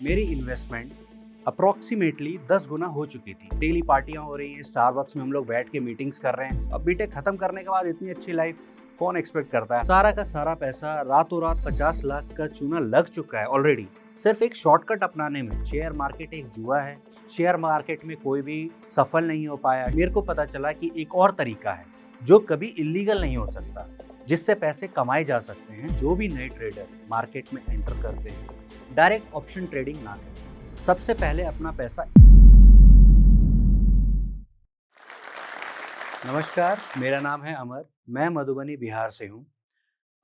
मेरी investment approximately 10 गुना हो चुकी थी। डेली पार्टियां हो रही हैं, स्टारबक्स में हम लोग बैठ के मीटिंग्स कर रहे हैं। अब बीटेक खत्म करने के बाद इतनी अच्छी लाइफ कौन एक्सपेक्ट करता है। सारा का सारा पैसा रातों रात 50 लाख का चूना लग चुका है ऑलरेडी, सिर्फ एक शॉर्टकट अपनाने में। शेयर मार्केट एक जुआ है, शेयर मार्केट में कोई भी सफल नहीं हो पाया। मेरे को पता चला कि एक और तरीका है जो कभी इलीगल नहीं हो सकता, जिससे पैसे कमाए जा सकते हैं। जो भी नए ट्रेडर मार्केट में एंटर करते हैं, डायरेक्ट ऑप्शन ट्रेडिंग ना करें। सबसे पहले अपना पैसा। नमस्कार, मेरा नाम है अमर। मैं मधुबनी बिहार से हूँ।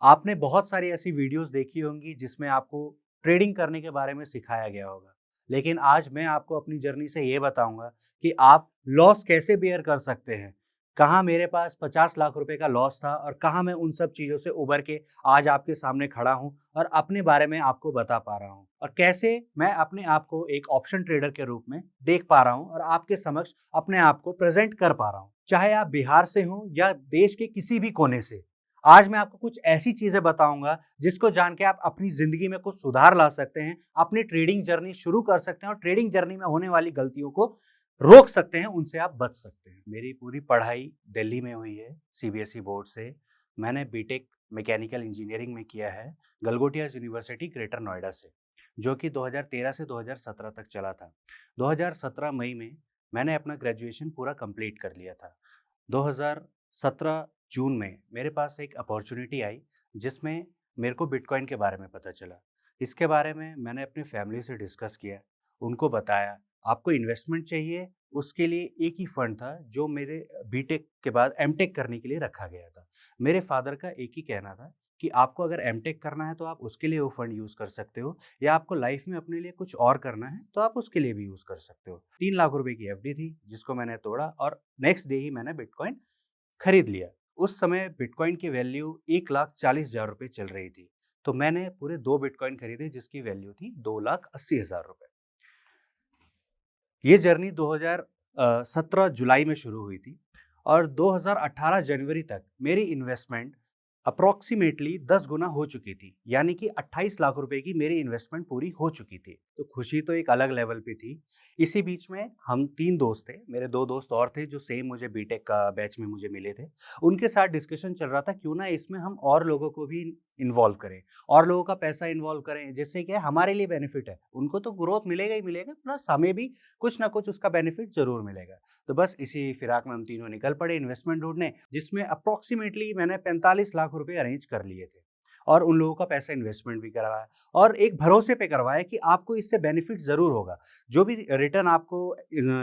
आपने बहुत सारी ऐसी वीडियोस देखी होंगी जिसमें आपको ट्रेडिंग करने के बारे में सिखाया गया होगा, लेकिन आज मैं आपको अपनी जर्नी से ये बताऊंगा कि आप लॉस कैसे बेयर कर सकते हैं। कहाँ मेरे पास 50 लाख रुपए का लॉस था और कहाँ मैं उन सब चीज़ों से उबर के आज आपके सामने खड़ा हूँ और अपने बारे में आपको बता पा रहा हूँ, और कैसे मैं अपने आप को एक ऑप्शन ट्रेडर के रूप में देख पा रहा हूँ और आपके समक्ष अपने आप को प्रेजेंट कर पा रहा हूँ। चाहे आप बिहार से हो या देश के किसी भी कोने से, आज मैं आपको कुछ ऐसी चीजें बताऊंगा जिसको जान के आप अपनी जिंदगी में कुछ सुधार ला सकते हैं, अपनी ट्रेडिंग जर्नी शुरू कर सकते हैं और ट्रेडिंग जर्नी में होने वाली गलतियों को रोक सकते हैं, उनसे आप बच सकते हैं। मेरी पूरी पढ़ाई दिल्ली में हुई है, सीबीएसई बोर्ड से। मैंने बीटेक मैकेनिकल इंजीनियरिंग में किया है, गलगोटिया यूनिवर्सिटी ग्रेटर नोएडा से, जो कि 2013 से 2017 तक चला था। 2017 मई में मैंने अपना ग्रेजुएशन पूरा कंप्लीट कर लिया था। 2017 जून में मेरे पास एक अपॉर्चुनिटी आई जिसमें मेरे को बिटकॉइन के बारे में पता चला। इसके बारे में मैंने अपनी फैमिली से डिस्कस किया, उनको बताया आपको इन्वेस्टमेंट चाहिए। उसके लिए एक ही फंड था जो मेरे बीटेक के बाद एमटेक करने के लिए रखा गया था। मेरे फादर का एक ही कहना था कि आपको अगर एमटेक करना है तो आप उसके लिए वो फंड यूज़ कर सकते हो, या आपको लाइफ में अपने लिए कुछ और करना है तो आप उसके लिए भी यूज़ कर सकते हो। 3 लाख रुपए की एफडी थी जिसको मैंने तोड़ा और नेक्स्ट डे ही मैंने बिटकॉइन खरीद लिया। उस समय बिटकॉइन की वैल्यू 1,40,000 रुपए चल रही थी। तो मैंने पूरे 2 बिटकॉइन खरीदे जिसकी वैल्यू थी 2,80,000 रुपए। ये जर्नी 2017 जुलाई में शुरू हुई थी और 2018 जनवरी तक मेरी इन्वेस्टमेंट अप्रोक्सीमेटली 10 गुना हो चुकी थी, यानी कि 28 लाख रुपए की मेरी इन्वेस्टमेंट पूरी हो चुकी थी। तो खुशी तो एक अलग लेवल पे थी। इसी बीच में हम 3 दोस्त थे, मेरे 2 दोस्त और थे जो सेम मुझे बीटेक का बैच में मुझे मिले थे। उनके साथ डिस्कशन चल रहा था क्यों ना इसमें हम और लोगों को भी इन्वॉल्व करें, और लोगों का पैसा इन्वॉल्व करें, जिससे क्या है हमारे लिए बेनिफिट है। उनको तो ग्रोथ मिलेगा ही मिलेगा, प्लस हमें भी कुछ ना कुछ उसका बेनिफिट ज़रूर मिलेगा। तो बस इसी फिराक में हम तीनों निकल पड़े इन्वेस्टमेंट ढूँढने, जिसमें अप्रॉक्सिमेटली मैंने 45 लाख रुपए अरेंज कर लिए थे और उन लोगों का पैसा इन्वेस्टमेंट भी करवाया और एक भरोसे पे करवाया कि आपको इससे बेनिफिट ज़रूर होगा। जो भी रिटर्न आपको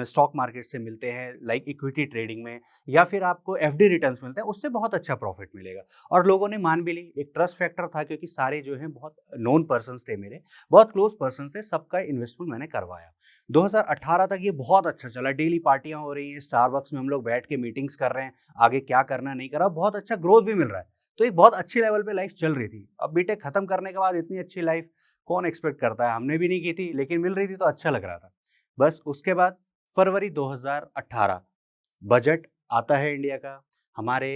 स्टॉक मार्केट से मिलते हैं, लाइक इक्विटी ट्रेडिंग में, या फिर आपको एफडी रिटर्न्स मिलते हैं, उससे बहुत अच्छा प्रॉफिट मिलेगा। और लोगों ने मान भी ली। एक ट्रस्ट फैक्टर था क्योंकि सारे जो हैं बहुत नोन पर्सन्स थे, मेरे बहुत क्लोज पर्सन्स थे, सबका इन्वेस्टमेंट मैंने करवाया। 2018 तक ये बहुत अच्छा चला। डेली पार्टियां हो रही हैं, स्टारबक्स में हम लोग बैठ के मीटिंग्स कर रहे हैं, आगे क्या करना नहीं करना, बहुत अच्छा ग्रोथ भी मिल रहा है। तो एक बहुत अच्छी लेवल पे लाइफ चल रही थी। अब बीटेक खत्म करने के बाद इतनी अच्छी लाइफ कौन एक्सपेक्ट करता है। हमने भी नहीं की थी, लेकिन मिल रही थी तो अच्छा लग रहा था। बस उसके बाद फरवरी 2018 बजट आता है इंडिया का। हमारे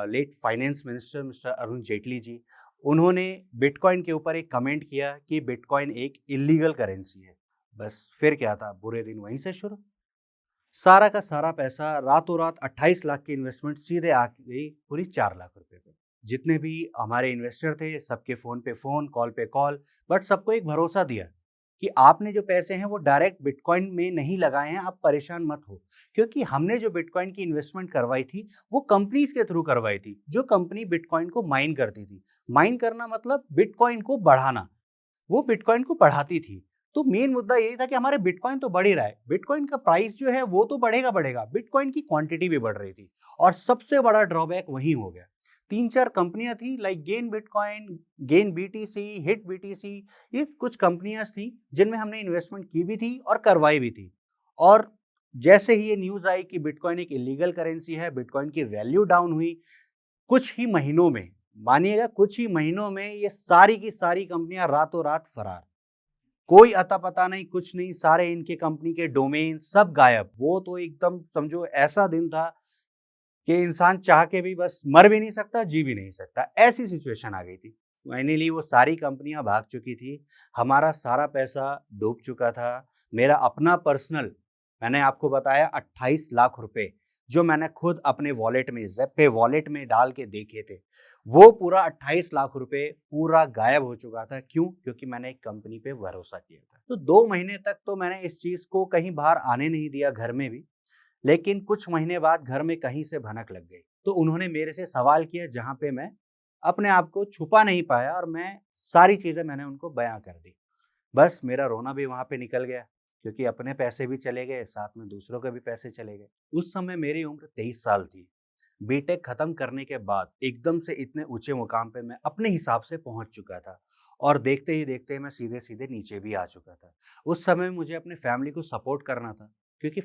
late finance minister mister Arun Jaitley ji, उन्होंने बिटकॉइन के ऊपर एक कमेंट किया कि बिटकॉइन एक इलीगल करेंसी है। बस फिर क्या था, बुरे दिन वहीं से शुरू। सारा का सारा पैसा रातों रात 28 लाख की इन्वेस्टमेंट सीधे आ गई पूरी 4 लाख रुपए पे। जितने भी हमारे इन्वेस्टर थे सबके फ़ोन पे फ़ोन, कॉल पे कॉल, बट सबको एक भरोसा दिया कि आपने जो पैसे हैं वो डायरेक्ट बिटकॉइन में नहीं लगाए हैं, आप परेशान मत हो। क्योंकि हमने जो बिटकॉइन की इन्वेस्टमेंट करवाई थी वो कंपनीज़ के थ्रू करवाई थी, जो कंपनी बिटकॉइन को माइन करती थी। माइन करना मतलब बिटकॉइन को बढ़ाना। वो बिटकॉइन को बढ़ाती थी। तो मेन मुद्दा यही था कि हमारे बिटकॉइन तो बढ़ ही रहा है, बिटकॉइन का प्राइस जो है वो तो बढ़ेगा बढ़ेगा, बिटकॉइन की क्वांटिटी भी बढ़ रही थी। और सबसे बड़ा ड्रॉबैक वही हो गया। 3-4 कंपनियां थी, like gain bitcoin, gain BTC, hit BTC, ये कुछ कंपनियां थी जिनमें हमने इन्वेस्टमेंट की भी थी और करवाई भी थी। और जैसे ही ये न्यूज आई कि बिटकॉइन एक इलीगल करेंसी है, बिटकॉइन की वैल्यू डाउन हुई। कुछ ही महीनों में, मानिएगा कुछ ही महीनों में, ये सारी की सारी कंपनियां रातों रात फरार। कोई अता पता नहीं, कुछ नहीं, सारे इनके कंपनी के डोमेन सब गायब। वो तो एकदम समझो ऐसा दिन था कि इंसान चाह के भी बस मर भी नहीं सकता, जी भी नहीं सकता, ऐसी सिचुएशन आ गई थी। फाइनली वो सारी कंपनियां भाग चुकी थी, हमारा सारा पैसा डूब चुका था। मेरा अपना पर्सनल, मैंने आपको बताया 28 लाख रुपए जो मैंने खुद अपने वॉलेट में, ज़ेप पे वॉलेट में डाल के देखे थे, वो पूरा 28 लाख रुपए पूरा गायब हो चुका था। क्यों? क्योंकि मैंने एक कंपनी पे भरोसा किया था। तो 2 महीने तक तो मैंने इस चीज़ को कहीं बाहर आने नहीं दिया घर में भी, लेकिन कुछ महीने बाद घर में कहीं से भनक लग गई। तो उन्होंने मेरे से सवाल किया जहाँ पे मैं अपने आप को छुपा नहीं पाया और मैं सारी चीज़ें मैंने उनको बयाँ कर दी। बस मेरा रोना भी वहाँ पे निकल गया, क्योंकि अपने पैसे भी चले गए, साथ में दूसरों के भी पैसे चले गए। उस समय मेरी उम्र 23 साल थी। बीटेक खत्म करने के बाद एकदम से इतने ऊँचे मुकाम पे मैं अपने हिसाब से पहुँच चुका था और देखते ही देखते मैं सीधे-सीधे नीचे भी आ चुका था। उस समय मुझे अपनी फैमिली को सपोर्ट करना था, क्योंकि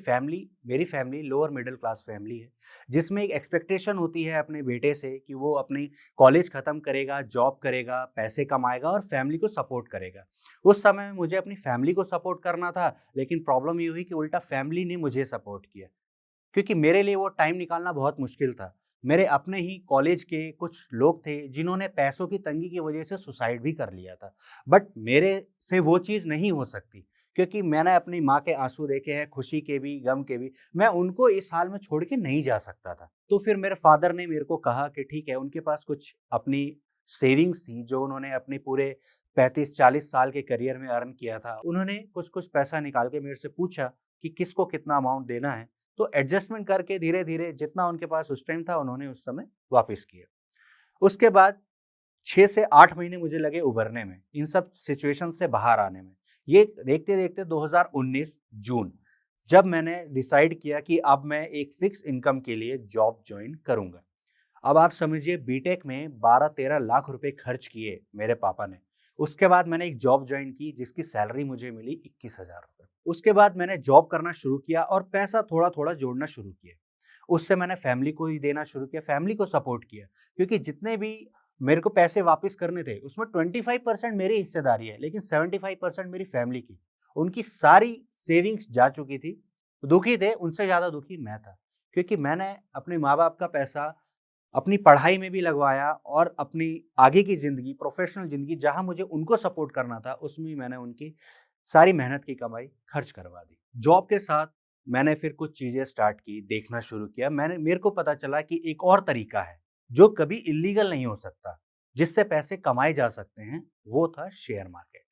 मेरी family lower middle class family है, जिसमें एक एक्सपेक्टेशन होती है अपने बेटे से कि वो अपनी कॉलेज खत्म करेगा, जॉब करेगा, पैसे कमाएगा और फैमिली को सपोर्ट करेगा। उस समय मुझे अपनी फैमिली को सपोर्ट करना था, लेकिन प्रॉब्लम ये हुई कि उल्टा फैमिली ने मुझे सपोर्ट किया। क्योंकि मेरे लिए वो टाइम निकालना बहुत मुश्किल था। मेरे अपने ही कॉलेज के कुछ लोग थे जिन्होंने पैसों की तंगी की वजह से सुसाइड भी कर लिया था। बट मेरे से वो चीज़ नहीं हो सकती, क्योंकि मैंने अपनी माँ के आँसू देखे हैं, खुशी के भी, गम के भी। मैं उनको इस हाल में छोड़ के नहीं जा सकता था। तो फिर मेरे फादर ने मेरे को कहा कि ठीक है, उनके पास कुछ अपनी सेविंग्स थी जो उन्होंने अपने पूरे 35-40 साल के करियर में अर्न किया था। उन्होंने कुछ-कुछ पैसा निकाल के मेरे से पूछा कि किसको कितना अमाउंट देना है। तो एडजस्टमेंट करके धीरे-धीरे जितना उनके पास उस टाइम था उन्होंने उस समय वापस किया। उसके बाद 6 से 8 महीने मुझे लगे उभरने में, इन सब सिचुएशन से बाहर आने में। ये देखते-देखते 2019 जून, जब मैंने डिसाइड किया कि अब मैं एक फिक्स इनकम के लिए जॉब जॉइन करूँगा। अब आप समझिए, बीटेक में 12-13 लाख रुपए खर्च किए मेरे पापा ने। उसके बाद मैंने एक जॉब जॉइन की जिसकी सैलरी मुझे मिली 21,000 रुपए। उसके बाद मैंने जॉब करना शुरू किया और पैसा थोड़ा-थोड़ा जोड़ना शुरू किया। उससे मैंने फैमिली को ही देना शुरू किया, फैमिली को सपोर्ट किया, क्योंकि जितने भी मेरे को पैसे वापस करने थे उसमें 25% मेरी हिस्सेदारी है, लेकिन 75% मेरी फैमिली की। उनकी सारी सेविंग्स जा चुकी थी। दुखी थे, उनसे ज़्यादा दुखी मैं था, क्योंकि मैंने अपने माँ-बाप का पैसा अपनी पढ़ाई में भी लगवाया और अपनी आगे की ज़िंदगी, प्रोफ़ेशनल ज़िंदगी जहाँ मुझे उनको सपोर्ट करना था, उसमें ही मैंने उनकी सारी मेहनत की कमाई खर्च करवा दी। जॉब के साथ मैंने फिर कुछ चीज़ें स्टार्ट की, देखना शुरू किया। मेरे को पता चला कि एक और तरीका है, जो कभी इल्लीगल नहीं हो सकता, जिससे पैसे कमाए जा सकते हैं, वो था शेयर मार्केट।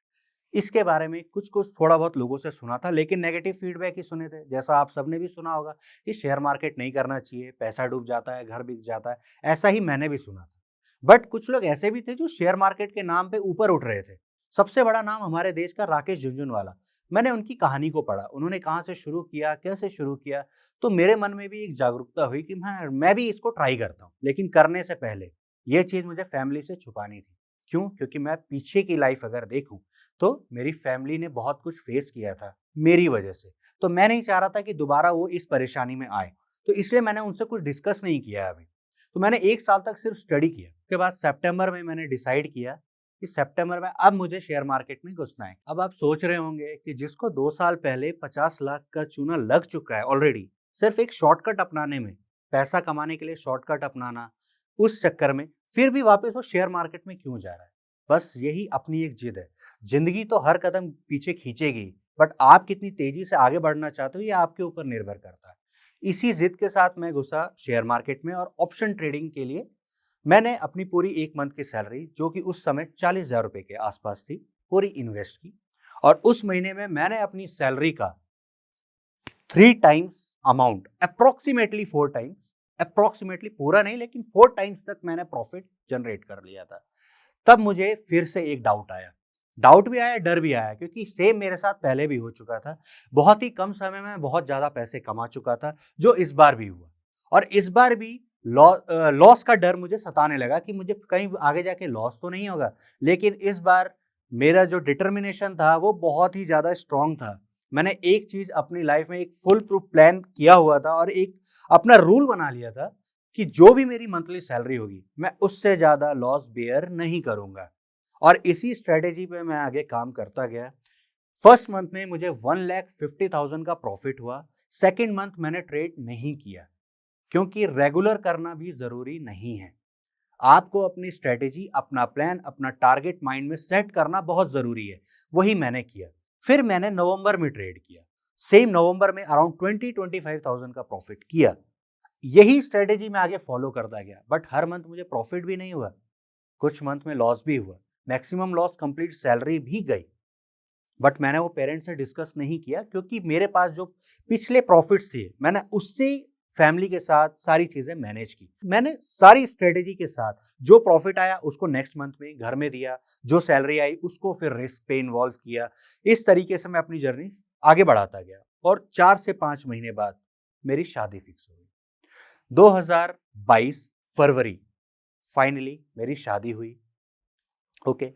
इसके बारे में कुछ-कुछ थोड़ा बहुत लोगों से सुना था, लेकिन नेगेटिव फीडबैक ही सुने थे। जैसा आप सबने भी सुना होगा कि शेयर मार्केट नहीं करना चाहिए, पैसा डूब जाता है, घर बिक जाता है, ऐसा ही मैंने भी सुना था। बट कुछ लोग ऐसे भी थे जो शेयर मार्केट के नाम पे ऊपर उठ रहे थे। सबसे बड़ा नाम हमारे देश का राकेश झुनझुनवाला। मैंने उनकी कहानी को पढ़ा, उन्होंने कहाँ से शुरू किया, कैसे शुरू किया, तो मेरे मन में भी एक जागरूकता हुई कि मैं भी इसको ट्राई करता हूँ। लेकिन करने से पहले ये चीज़ मुझे फैमिली से छुपानी थी। क्यों? क्योंकि मैं पीछे की लाइफ अगर देखूँ, तो मेरी फैमिली ने बहुत कुछ फेस किया था मेरी वजह से। तो मैं नहीं चाह रहा था कि दोबारा वो इस परेशानी में आए। तो इसलिए मैंने उनसे कुछ डिस्कस नहीं किया है अभी। तो मैंने 1 साल तक सिर्फ स्टडी किया। उसके बाद सितंबर में मैंने डिसाइड किया कि सितंबर में अब मुझे शेयर मार्केट में घुसना है। अब आप सोच रहे होंगे कि जिसको 2 साल पहले 50 लाख का चूना लग चुका है ऑलरेडी, सिर्फ एक शॉर्टकट अपनाने में, पैसा कमाने के लिए शॉर्टकट अपनाना, उस चक्कर में फिर भी वापस वो शेयर मार्केट में क्यों जा रहा है? बस यही अपनी एक जिद है। ज़िंदगी तो हर कदम पीछे खींचेगी, बट आप कितनी तेज़ी से आगे बढ़ना चाहते हो ये आपके ऊपर निर्भर करता है। इसी जिद के साथ मैं घुसा शेयर मार्केट में और ऑप्शन ट्रेडिंग के लिए मैंने अपनी पूरी 1 मंथ की सैलरी, जो कि उस समय 40,000 रुपए के आसपास थी, पूरी इन्वेस्ट की और उस महीने में मैंने अपनी सैलरी का 3 times amount, approximately 4 times, approximately पूरा नहीं लेकिन 4 टाइम्स तक मैंने प्रॉफिट जनरेट कर लिया था। तब मुझे फिर से एक डाउट आया। डाउट भी आया, डर भी आया, क्योंकि सेम मेरे साथ पहले भी हो चुका था। बहुत ही कम समय में बहुत ज़्यादा पैसे कमा चुका था, जो इस बार भी हुआ। और इस बार भी लॉस का डर मुझे सताने लगा कि मुझे कहीं आगे जाके लॉस तो नहीं होगा। लेकिन इस बार मेरा जो डिटर्मिनेशन था वो बहुत ही ज़्यादा स्ट्रॉन्ग था। मैंने एक चीज़ अपनी लाइफ में एक फुल प्रूफ प्लान किया हुआ था और एक अपना रूल बना लिया था कि जो भी मेरी मंथली सैलरी होगी, मैं उससे ज़्यादा लॉस बेयर नहीं करूँगा। और इसी स्ट्रैटेजी पे मैं आगे काम करता गया। फर्स्ट मंथ में मुझे 1,50,000 का प्रॉफिट हुआ। सेकंड मंथ मैंने ट्रेड नहीं किया, क्योंकि रेगुलर करना भी ज़रूरी नहीं है। आपको अपनी स्ट्रेटेजी, अपना प्लान, अपना टारगेट माइंड में सेट करना बहुत ज़रूरी है। वही मैंने किया। फिर मैंने नवंबर में ट्रेड किया। सेम नवंबर में अराउंड 20-25,000 का प्रॉफिट किया। यही स्ट्रेटेजी मैं आगे फॉलो करता गया, बट हर मंथ मुझे प्रॉफिट भी नहीं हुआ, कुछ मंथ में लॉस भी हुआ। मैक्सिमम लॉस कंप्लीट सैलरी भी गई। बट मैंने वो पेरेंट्स से डिस्कस नहीं किया, क्योंकि मेरे पास जो पिछले प्रॉफिट्स थे, मैंने उससे फैमिली के साथ सारी चीजें मैनेज की। मैंने सारी स्ट्रेटेजी के साथ जो प्रॉफिट आया उसको नेक्स्ट मंथ में घर में दिया, जो सैलरी आई उसको फिर रिस्क पे इन्वॉल्व किया। इस तरीके से मैं अपनी जर्नी आगे बढ़ाता गया और 4 से 5 महीने बाद मेरी शादी फिक्स हो गई। 2022 फरवरी फाइनली मेरी शादी हुई। ओके।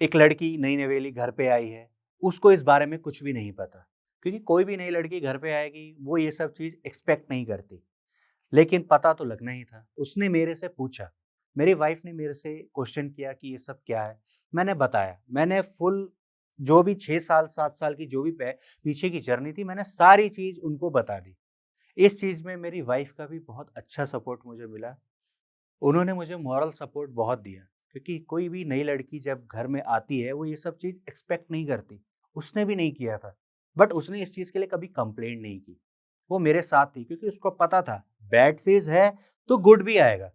एक लड़की नई नवेली घर पे आई है, उसको इस बारे में कुछ भी नहीं पता, क्योंकि कोई भी नई लड़की घर पे आएगी वो ये सब चीज़ एक्सपेक्ट नहीं करती। लेकिन पता तो लगना ही था। उसने मेरे से पूछा, मेरी वाइफ ने मेरे से क्वेश्चन किया कि ये सब क्या है? मैंने बताया, मैंने फुल जो भी 6 साल 7 साल की जो भी पीछे की जर्नी थी, मैंने सारी चीज़ उनको बता दी। इस चीज़ में मेरी वाइफ का भी बहुत अच्छा सपोर्ट मुझे मिला। उन्होंने मुझे मॉरल सपोर्ट बहुत दिया, क्योंकि कोई भी नई लड़की जब घर में आती है वो ये सब चीज़ एक्सपेक्ट नहीं करती। उसने भी नहीं किया था, बट उसने इस चीज़ के लिए कभी कंप्लेंट नहीं की। वो मेरे साथ थी, क्योंकि उसको पता था बैड फेज़ है तो गुड भी आएगा,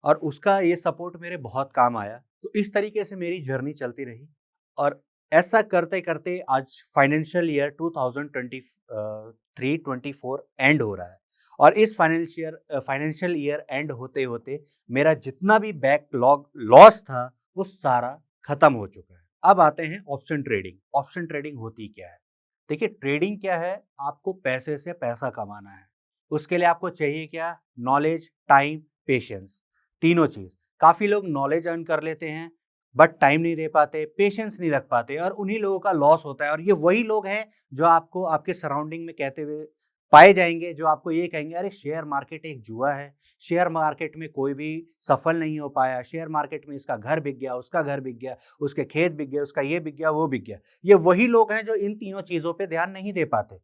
और उसका ये सपोर्ट मेरे बहुत काम आया। तो इस तरीके से मेरी जर्नी चलती रही, और ऐसा करते-करते आज फाइनेंशियल ईयर 2023-24 एंड हो रहा है, और इस फाइनेंशियल ईयर एंड होते-होते मेरा जितना भी बैकलॉग लॉस था, वो सारा खत्म हो चुका है। अब आते हैं ऑप्शन ट्रेडिंग। ऑप्शन ट्रेडिंग होती क्या है? देखिए, ट्रेडिंग क्या है? आपको पैसे से पैसा कमाना है। उसके लिए आपको चाहिए क्या? नॉलेज, टाइम, पेशेंस, तीनों चीज़। काफ़ी लोग नॉलेज अर्न कर लेते हैं, बट टाइम नहीं दे पाते, पेशेंस नहीं रख पाते, और उन्हीं लोगों का लॉस होता है। और ये वही लोग हैं जो आपको आपके सराउंडिंग में कहते हुए पाए जाएँगे, जो आपको ये कहेंगे, अरे शेयर मार्केट एक जुआ है, शेयर मार्केट में कोई भी सफल नहीं हो पाया, शेयर मार्केट में इसका घर बिक गया, उसका घर बिक गया, उसके खेत बिक गए, उसका ये बिक गया, वो बिक गया। ये वही लोग हैं जो इन तीनों चीज़ों पे ध्यान नहीं दे पाते।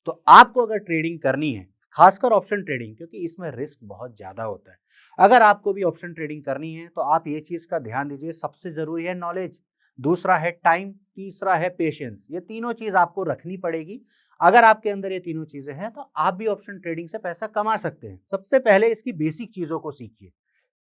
तो आपको अगर ट्रेडिंग करनी है, खासकर ऑप्शन ट्रेडिंग, क्योंकि इसमें रिस्क बहुत ज़्यादा होता है। अगर आपको भी ऑप्शन ट्रेडिंग करनी है तो आप ये चीज़ का ध्यान दीजिए, सबसे ज़रूरी है नॉलेज, दूसरा है टाइम, तीसरा है पेशेंस। ये तीनों चीज़ आपको रखनी पड़ेगी। अगर आपके अंदर ये तीनों चीज़ें हैं तो आप भी ऑप्शन ट्रेडिंग से पैसा कमा सकते हैं। सबसे पहले इसकी बेसिक चीज़ों को सीखिए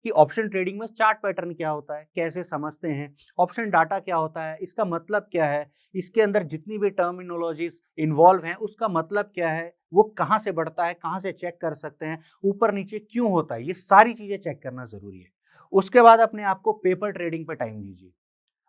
कि ऑप्शन ट्रेडिंग में चार्ट पैटर्न क्या होता है, कैसे समझते हैं, ऑप्शन डाटा क्या होता है, इसका मतलब क्या है, इसके अंदर जितनी भी टर्मिनोलॉजीज इन्वॉल्व हैं उसका मतलब क्या है, वो कहाँ से बढ़ता है, कहाँ से चेक कर सकते हैं, ऊपर नीचे क्यों होता है, ये सारी चीज़ें चेक करना ज़रूरी है। उसके बाद अपने आप को पेपर ट्रेडिंग पे टाइम दीजिए।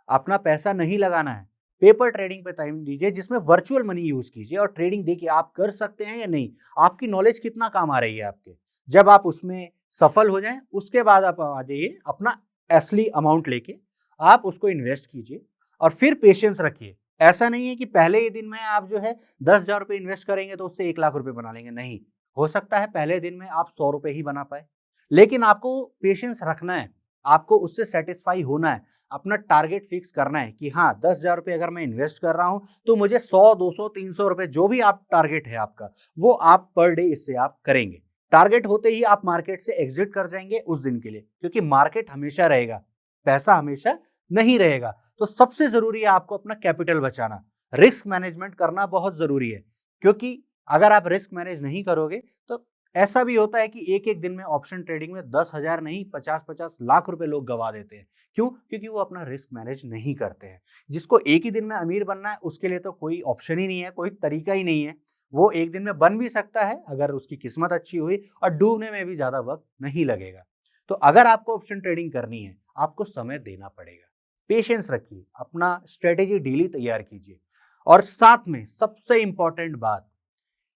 अपना पैसा नहीं लगाना है, पेपर ट्रेडिंग पे टाइम दीजिए, जिसमें वर्चुअल मनी यूज़ कीजिए और ट्रेडिंग देखिए आप कर सकते हैं या नहीं, आपकी नॉलेज कितना काम आ रही है आपके। जब आप उसमें सफल हो जाएँ, उसके बाद आप आ जाइए अपना असली अमाउंट लेके, आप उसको इन्वेस्ट कीजिए और फिर पेशेंस रखिए। ऐसा नहीं है कि पहले ही दिन में आप जो है ₹10,000 इन्वेस्ट करेंगे तो उससे ₹1,00,000 बना लेंगे, नहीं। हो सकता है पहले दिन में आप ₹100 ही बना पाएँ, लेकिन आपको पेशेंस रखना है, आपको उससे सैटिस्फाई होना है। अपना टारगेट फिक्स करना है कि हाँ, ₹10,000 अगर मैं इन्वेस्ट कर रहा हूँ तो मुझे 100, 200, ₹300 जो भी आप टारगेट है आपका, वो आप पर डे इससे आप करेंगे। टारगेट होते ही आप मार्केट से एग्जिट कर जाएंगे उस दिन के लिए, क्योंकि मार्केट हमेशा रहेगा, पैसा हमेशा नहीं रहेगा। तो सबसे जरूरी है आपको अपना कैपिटल बचाना, रिस्क मैनेजमेंट करना बहुत जरूरी है, क्योंकि अगर आप रिस्क मैनेज नहीं करोगे तो ऐसा भी होता है कि एक एक दिन में ऑप्शन ट्रेडिंग में 10,000 नहीं 50-50 लाख रुपए लोग गवा देते हैं। क्यों? क्योंकि वो अपना रिस्क मैनेज नहीं करते हैं। जिसको एक ही दिन में अमीर बनना है उसके लिए तो कोई ऑप्शन ही नहीं है, कोई तरीका ही नहीं है। वो एक दिन में बन भी सकता है अगर उसकी किस्मत अच्छी हुई, और डूबने में भी ज्यादा वक्त नहीं लगेगा। तो अगर आपको ऑप्शन ट्रेडिंग करनी है, आपको समय देना पड़ेगा, पेशेंस रखिए, अपना स्ट्रेटेजी डेली तैयार कीजिए, और साथ में सबसे इंपॉर्टेंट बात,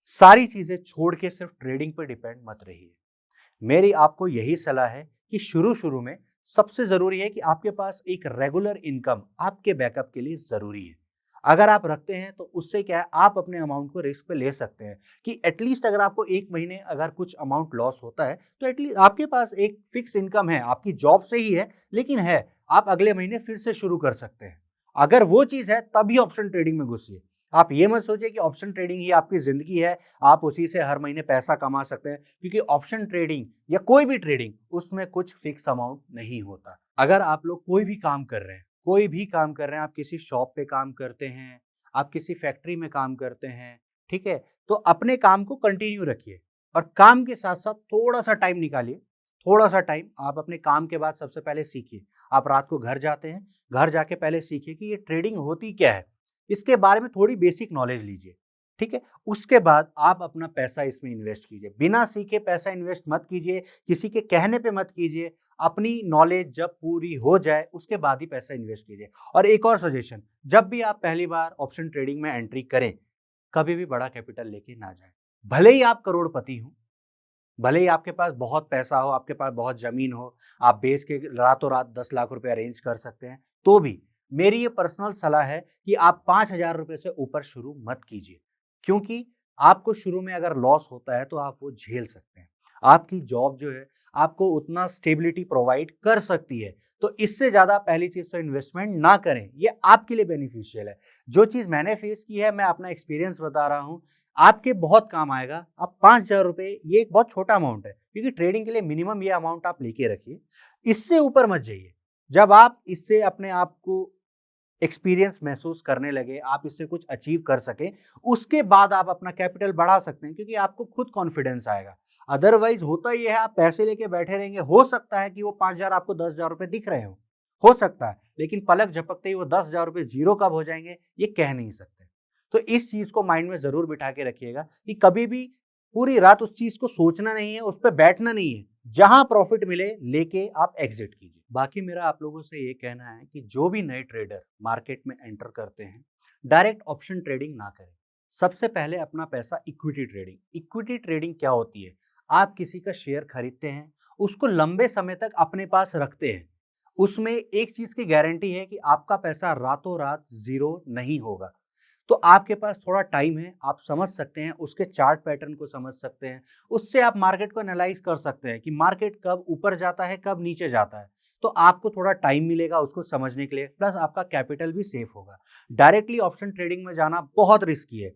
सारी चीजें छोड़ के सिर्फ ट्रेडिंग पे डिपेंड मत रहिए। मेरी आपको यही सलाह है कि शुरू शुरू में सबसे जरूरी है कि आपके पास एक रेगुलर इनकम आपके बैकअप के लिए जरूरी है। अगर आप रखते हैं तो उससे क्या है, आप अपने अमाउंट को रिस्क पे ले सकते हैं कि एटलीस्ट अगर आपको एक महीने अगर कुछ अमाउंट लॉस होता है तो एटलीस्ट आपके पास एक फिक्स इनकम है, आपकी जॉब से ही है लेकिन है, आप अगले महीने फिर से शुरू कर सकते हैं। अगर वो चीज है तभी ऑप्शन ट्रेडिंग में घुसिए। आप ये मत सोचिए कि ऑप्शन ट्रेडिंग ही आपकी जिंदगी है, आप उसी से हर महीने पैसा कमा सकते हैं, क्योंकि ऑप्शन ट्रेडिंग या कोई भी ट्रेडिंग उसमें कुछ फिक्स अमाउंट नहीं होता। अगर आप लोग कोई भी काम कर रहे हैं, कोई भी काम कर रहे हैं, आप किसी शॉप पे काम करते हैं, आप किसी फैक्ट्री में काम करते हैं, ठीक है? तो अपने काम को कंटिन्यू रखिए और काम के साथ-साथ थोड़ा-सा टाइम निकालिए, थोड़ा-सा टाइम आप अपने काम के बाद सबसे पहले सीखिए। आप रात को घर जाते हैं, घर जाके पहले सीखिए कि ये ट्रेडिंग होती क्या है? इसके बारे में थोड़ी बेसिक नॉलेज लीजिए, ठीक है? उसके बाद आप अपना पैसा इसमें इन्वेस्ट कीजिए। बिना सीखे पैसा इन्वेस्ट मत कीजिए, किसी के कहने पे मत कीजिए। अपनी नॉलेज जब पूरी हो जाए, उसके बाद ही पैसा इन्वेस्ट कीजिए। और एक और सजेशन, जब भी आप पहली बार ऑप्शन ट्रेडिंग में एंट्री करें, कभी भी बड़ा कैपिटल लेके ना जाएँ। भले ही आप करोड़पति हों, भले ही आपके पास बहुत पैसा हो, आपके पास बहुत ज़मीन हो, आप बेच के रातों-रात 10 लाख रुपए अरेंज कर सकते हैं, तो भी मेरी ये पर्सनल सलाह है कि आप 5,000 रुपए से ऊपर शुरू मत कीजिए। क्योंकि आपको शुरू में अगर लॉस होता है, तो आप वो झेल सकते हैं। आपकी जॉब जो है, आपको उतना स्टेबिलिटी प्रोवाइड कर सकती है। तो इससे ज़्यादा पहली चीज़ तो इन्वेस्टमेंट ना करें, ये आपके लिए बेनिफिशियल है। जो चीज़ मैंने फेस की है, मैं अपना एक्सपीरियंस बता रहा हूँ, आपके बहुत काम आएगा। अब 5,000 रुपए ये एक बहुत छोटा अमाउंट है, क्योंकि ट्रेडिंग के लिए मिनिमम ये अमाउंट आप लेके रखिए। इससे ऊपर मत जाइए। जब आप इससे अपने आप को एक्सपीरियंस महसूस करने लगे, आप इससे कुछ अचीव कर सकें, उसके बाद आप अपना कैपिटल बढ़ा सकते हैं, क्योंकि आपको खुद कॉन्फिडेंस आएगा। अदरवाइज़ होता ये है, आप पैसे लेके बैठे रहेंगे, हो सकता है कि वो 5,000 आपको 10,000 रुपए दिख रहे हों, हो सकता है, लेकिन पलक झपकते ही वो 10,000 रुपए ज़ीरो कब हो जाएँगे, ये कह नहीं सकते। तो इस चीज़ को माइंड में ज़रूर बिठा के रखिएगा कि कभी भी पूरी रात उस चीज़ को सोचना नहीं है, उस पे बैठना नहीं है। जहाँ प्रॉफिट मिले, लेके आप एग्ज़िट कीजिए। बाकी मेरा आप लोगों से ये कहना है कि जो भी नए ट्रेडर मार्केट में एंटर करते हैं, डायरेक्ट ऑप्शन ट्रेडिंग ना करें। सबसे पहले अपना पैसा इक्विटी ट्रेडिंग क्या होती है? आप किसी का शेयर खरीदते हैं, उसको लंबे समय तक अपने पास रखते हैं। उसमें एक चीज़ की गारंटी है कि आपका पैसा रातों-रात ज़ीरो नहीं होगा। तो आपके पास थोड़ा टाइम है, आप समझ सकते हैं, उसके चार्ट पैटर्न को समझ सकते हैं, उससे आप मार्केट को एनालाइज़ कर सकते हैं कि मार्केट कब ऊपर जाता है, कब नीचे जाता है। तो आपको थोड़ा टाइम मिलेगा उसको समझने के लिए, प्लस आपका कैपिटल भी सेफ होगा। डायरेक्टली ऑप्शन ट्रेडिंग में जाना बहुत रिस्की है।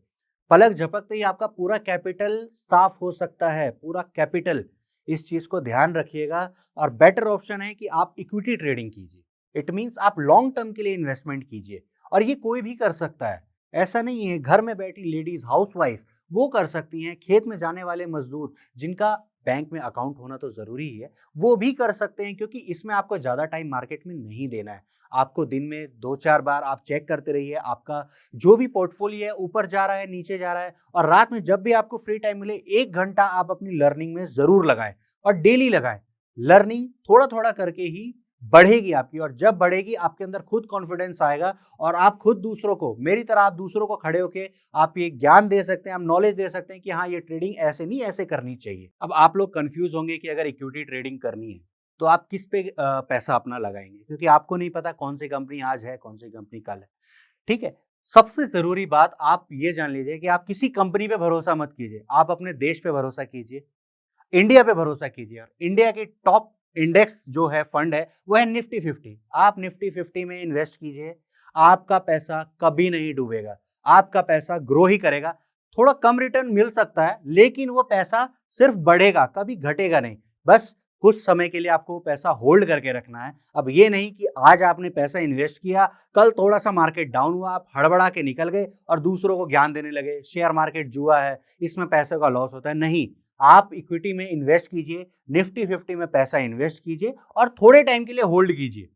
पलक झपकते ही आपका पूरा कैपिटल साफ हो सकता है, पूरा कैपिटल। इस चीज़ को ध्यान रखिएगा और बेटर ऑप्शन है कि आप इक्विटी ट्रेडिंग कीजिए। इट मीन्स आप लॉन्ग टर्म के लिए इन्वेस्टमेंट कीजिए और ये कोई भी कर सकता है। ऐसा नहीं है, घर में बैठी लेडीज हाउसवाइफ वो कर सकती हैं, खेत में जाने वाले मजदूर जिनका बैंक में अकाउंट होना तो जरूरी ही है, वो भी कर सकते हैं, क्योंकि इसमें आपको ज्यादा टाइम मार्केट में नहीं देना है। आपको दिन में 2-4 बार आप चेक करते रहिए, आपका जो भी पोर्टफोलियो है ऊपर जा रहा है, नीचे जा रहा है, और रात में जब भी आपको फ्री टाइम मिले 1 घंटा आप अपनी लर्निंग में जरूर लगाएं और डेली लगाएं। लर्निंग थोड़ा थोड़ा करके ही बढ़ेगी आपकी, और जब बढ़ेगी आपके अंदर खुद कॉन्फिडेंस आएगा और आप खुद दूसरों को, मेरी तरह आप दूसरों को खड़े होके आप ये ज्ञान दे सकते हैं, आप नॉलेज दे सकते हैं कि हाँ, ये ट्रेडिंग ऐसे नहीं ऐसे करनी चाहिए। अब आप लोग कंफ्यूज होंगे कि अगर इक्विटी ट्रेडिंग करनी है तो आप किस पे पैसा अपना लगाएंगे, क्योंकि आपको नहीं पता कौन सी कंपनी आज है, कौन सी कंपनी कल है। ठीक है, सबसे जरूरी बात आप ये जान लीजिए कि आप किसी कंपनी पे भरोसा मत कीजिए, आप अपने देश पे भरोसा कीजिए, इंडिया पे भरोसा कीजिए। और इंडिया के टॉप इंडेक्स जो है, फंड है, वो है निफ्टी 50। आप निफ्टी 50 में इन्वेस्ट कीजिए, आपका पैसा कभी नहीं डूबेगा, आपका पैसा ग्रो ही करेगा। थोड़ा कम रिटर्न मिल सकता है, लेकिन वो पैसा सिर्फ बढ़ेगा, कभी घटेगा नहीं। बस कुछ समय के लिए आपको वो पैसा होल्ड करके रखना है। अब ये नहीं कि आज आपने पैसा इन्वेस्ट किया, कल थोड़ा सा मार्केट डाउन हुआ, आप हड़बड़ा के निकल गए और दूसरों को ज्ञान देने लगे, शेयर मार्केट जुआ है, इसमें पैसे का लॉस होता है। नहीं, आप इक्विटी में इन्वेस्ट कीजिए, निफ्टी 50 में पैसा इन्वेस्ट कीजिए और थोड़े टाइम के लिए होल्ड कीजिए।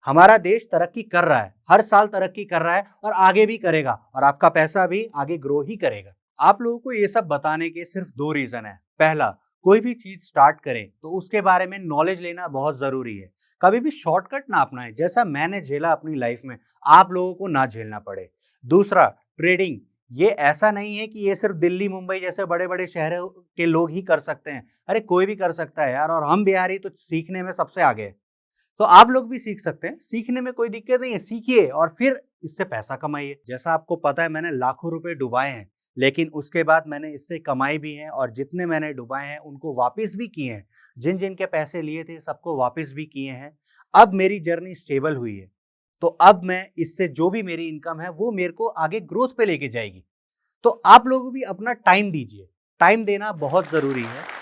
हमारा देश तरक्की कर रहा है, हर साल तरक्की कर रहा है और आगे भी करेगा, और आपका पैसा भी आगे ग्रो ही करेगा। आप लोगों को ये सब बताने के सिर्फ 2 रीजन है। पहला, कोई भी चीज स्टार्ट करें तो उसके बारे में नॉलेज लेना बहुत जरूरी है। कभी भी शॉर्टकट ना अपनाएं, जैसा मैंने झेला अपनी लाइफ में, आप लोगों को ना झेलना पड़े। दूसरा, ट्रेडिंग ये ऐसा नहीं है कि ये सिर्फ दिल्ली मुंबई जैसे बड़े बड़े शहरों के लोग ही कर सकते हैं। अरे कोई भी कर सकता है यार, और हम बिहारी तो सीखने में सबसे आगे हैं। तो आप लोग भी सीख सकते हैं, सीखने में कोई दिक्कत नहीं है, सीखिए और फिर इससे पैसा कमाइए। जैसा आपको पता है, मैंने लाखों रुपए डुबाए हैं, लेकिन उसके बाद मैंने इससे कमाई भी है, और जितने मैंने डुबाए हैं उनको वापस भी किए हैं। जिन जिन के पैसे लिए थे सबको वापस भी किए हैं। अब मेरी जर्नी स्टेबल हुई है। तो अब मैं इससे जो भी मेरी इनकम है वो मेरे को आगे ग्रोथ पे लेके जाएगी। तो आप लोग भी अपना टाइम दीजिए। टाइम देना बहुत ज़रूरी है।